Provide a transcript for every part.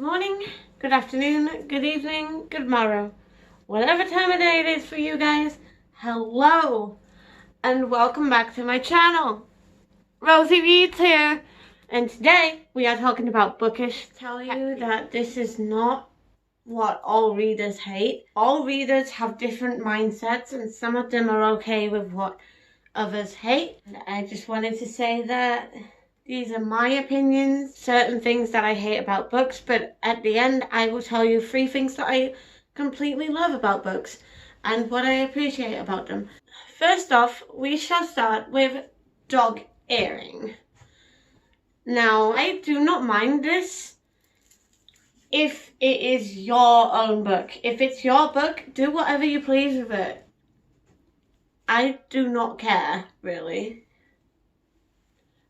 Good morning, good afternoon, good evening, good morrow. Whatever time of day it is for you guys, hello and welcome back to my channel. Rosie Reads here, and today we are talking about Bookish. Tell you that this is not what all readers hate. All readers have different mindsets and some of them are okay with what others hate. And I just wanted to say that these are my opinions, certain things that I hate about books, but at the end I will tell you 3 things that I completely love about books and what I appreciate about them. First off, we shall start with dog earing. Now, I do not mind this if it is your own book. If it's your book, do whatever you please with it. I do not care, really.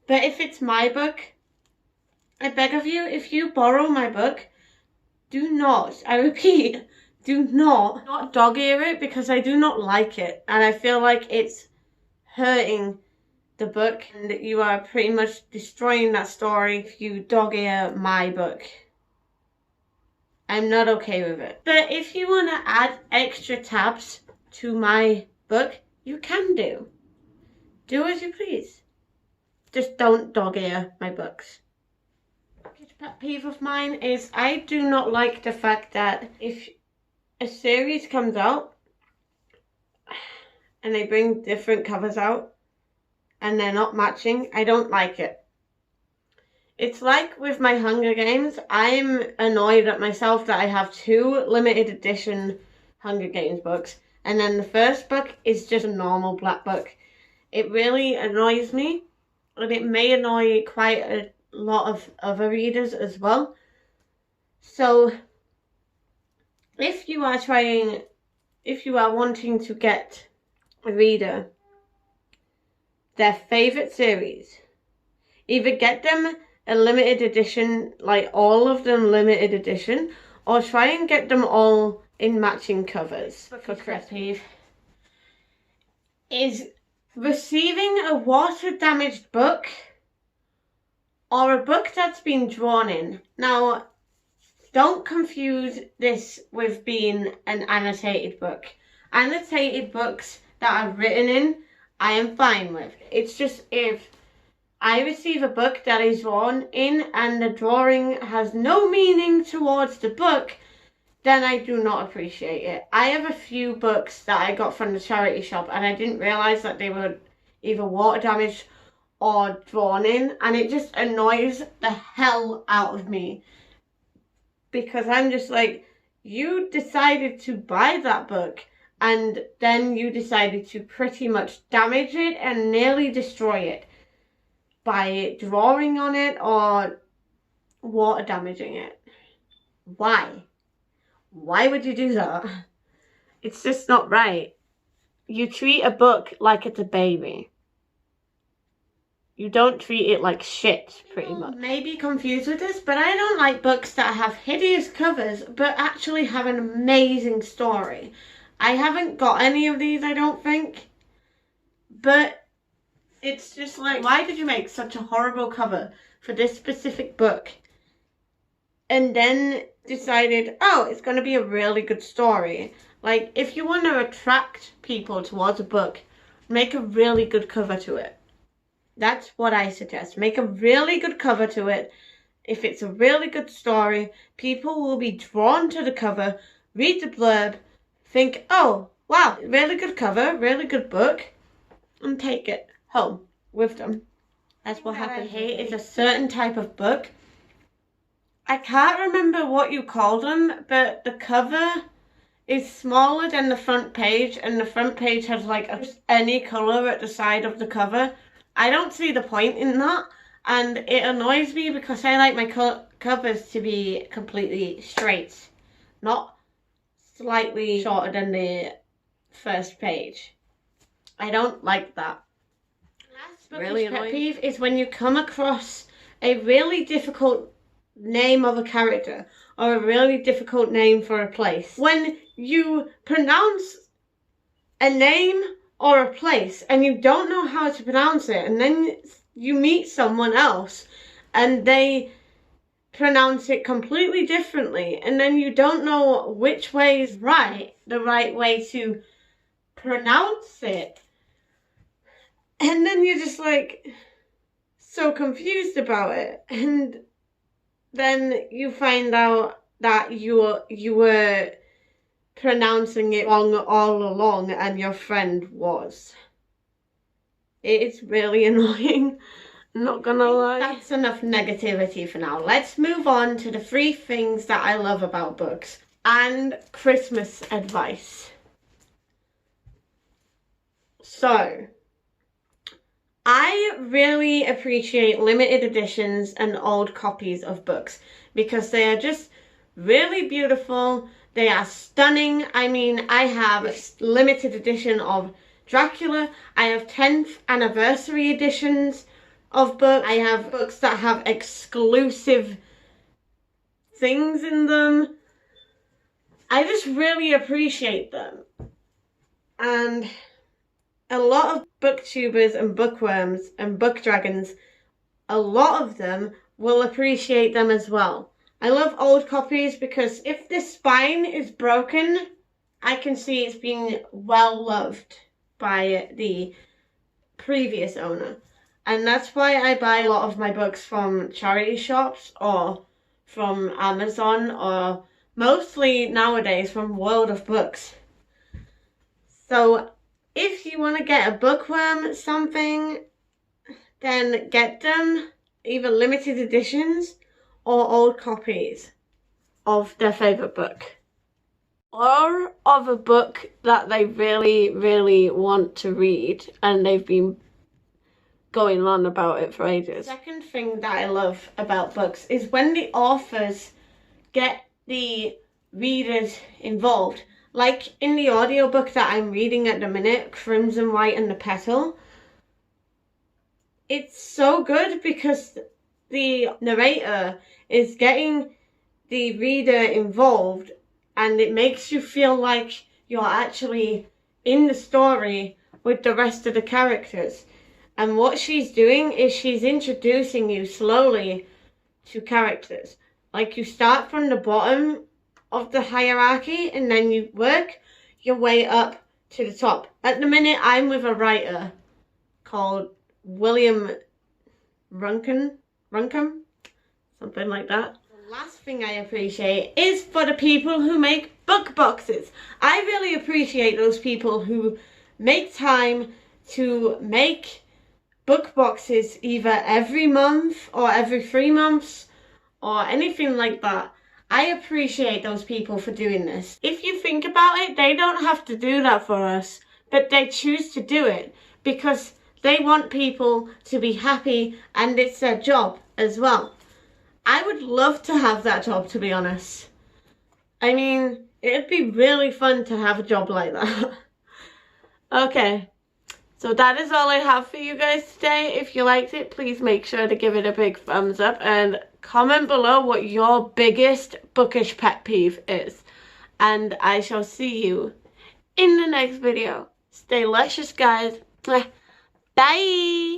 But if it's my book, I beg of you, if you borrow my book, do not, I repeat, do not dog ear it, because I do not like it. And I feel like it's hurting the book and you are pretty much destroying that story if you dog ear my book. I'm not okay with it. But if you want to add extra tabs to my book, you can do. Do as you please. Just don't dog ear my books. Pet peeve of mine is I do not like the fact that if a series comes out and they bring different covers out and they're not matching, I don't like it. It's like with my Hunger Games, I'm annoyed at myself that I have 2 limited edition Hunger Games books and then the first book is just a normal black book. It really annoys me. And it may annoy quite a lot of other readers as well. So if you are wanting to get a reader their favourite series, either get them a limited edition, like all of them limited edition, or try and get them all in matching covers. For pet peeve is receiving a water damaged book or a book that's been drawn in. Now, don't confuse this with being an annotated book. Annotated books that are written in, I am fine with. It's just if I receive a book that is drawn in and the drawing has no meaning towards the book, then I do not appreciate it. I have a few books that I got from the charity shop and I didn't realise that they were either water damaged or drawn in, and it just annoys the hell out of me. Because I'm just like, you decided to buy that book and then you decided to pretty much damage it and nearly destroy it by drawing on it or water damaging it. Why? Why would you do that? It's just not right. You treat a book like it's a baby. You don't treat it like shit, pretty much. You may be confused with this, but I don't like books that have hideous covers but actually have an amazing story. I haven't got any of these, I don't think. But it's just like, why did you make such a horrible cover for this specific book? And then decided, oh, it's going to be a really good story. Like, if you want to attract people towards a book, make a really good cover to it. That's what I suggest. Make a really good cover to it. If it's a really good story, people will be drawn to the cover, read the blurb, think, oh, wow, really good cover, really good book, and take it home with them. That's what happens. I hate is a certain type of book. I can't remember what you call them, but the cover is smaller than the front page, and the front page has like just any colour at the side of the cover. I don't see the point in that, and it annoys me because I like my covers to be completely straight, not slightly shorter than the first page. I don't like that. Last really pet peeve is when you come across a really difficult name of a character or a really difficult name for a place. When you pronounce a name or a place and you don't know how to pronounce it, and then you meet someone else and they pronounce it completely differently, and then you don't know which way is right, the right way to pronounce it. And then you're just like so confused about it. And then you find out that you were pronouncing it wrong all along and your friend was. It's really annoying. I'm not gonna lie. That's enough negativity for now. Let's move on to the 3 things that I love about books and Christmas advice. So, I really appreciate limited editions and old copies of books because they are just really beautiful. They are stunning. I mean, I have a limited edition of Dracula. I have 10th anniversary editions of books. I have books that have exclusive things in them. I just really appreciate them. And a lot of booktubers and bookworms and book dragons, a lot of them will appreciate them as well. I love old copies because if the spine is broken, I can see it's been well loved by the previous owner. And that's why I buy a lot of my books from charity shops or from Amazon or mostly nowadays from World of Books. So if you want to get a bookworm something, then get them either limited editions or old copies of their favourite book. Or of a book that they really, really want to read and they've been going on about it for ages. The second thing that I love about books is when the authors get the readers involved. Like in the audiobook that I'm reading at the minute, Crimson, White and the Petal. It's so good because the narrator is getting the reader involved and it makes you feel like you're actually in the story with the rest of the characters. And what she's doing is she's introducing you slowly to characters. Like you start from the bottom of the hierarchy and then you work your way up to the top. At the minute I'm with a writer called William Runkum, something like that. The last thing I appreciate is for the people who make book boxes. I really appreciate those people who make time to make book boxes either every month or every 3 months or anything like that. I appreciate those people for doing this. If you think about it, they don't have to do that for us, but they choose to do it because they want people to be happy and it's their job as well. I would love to have that job, to be honest. I mean, it'd be really fun to have a job like that. Okay, so that is all I have for you guys today. If you liked it, please make sure to give it a big thumbs up and comment below what your biggest bookish pet peeve is. And I shall see you in the next video. Stay luscious, guys. Bye!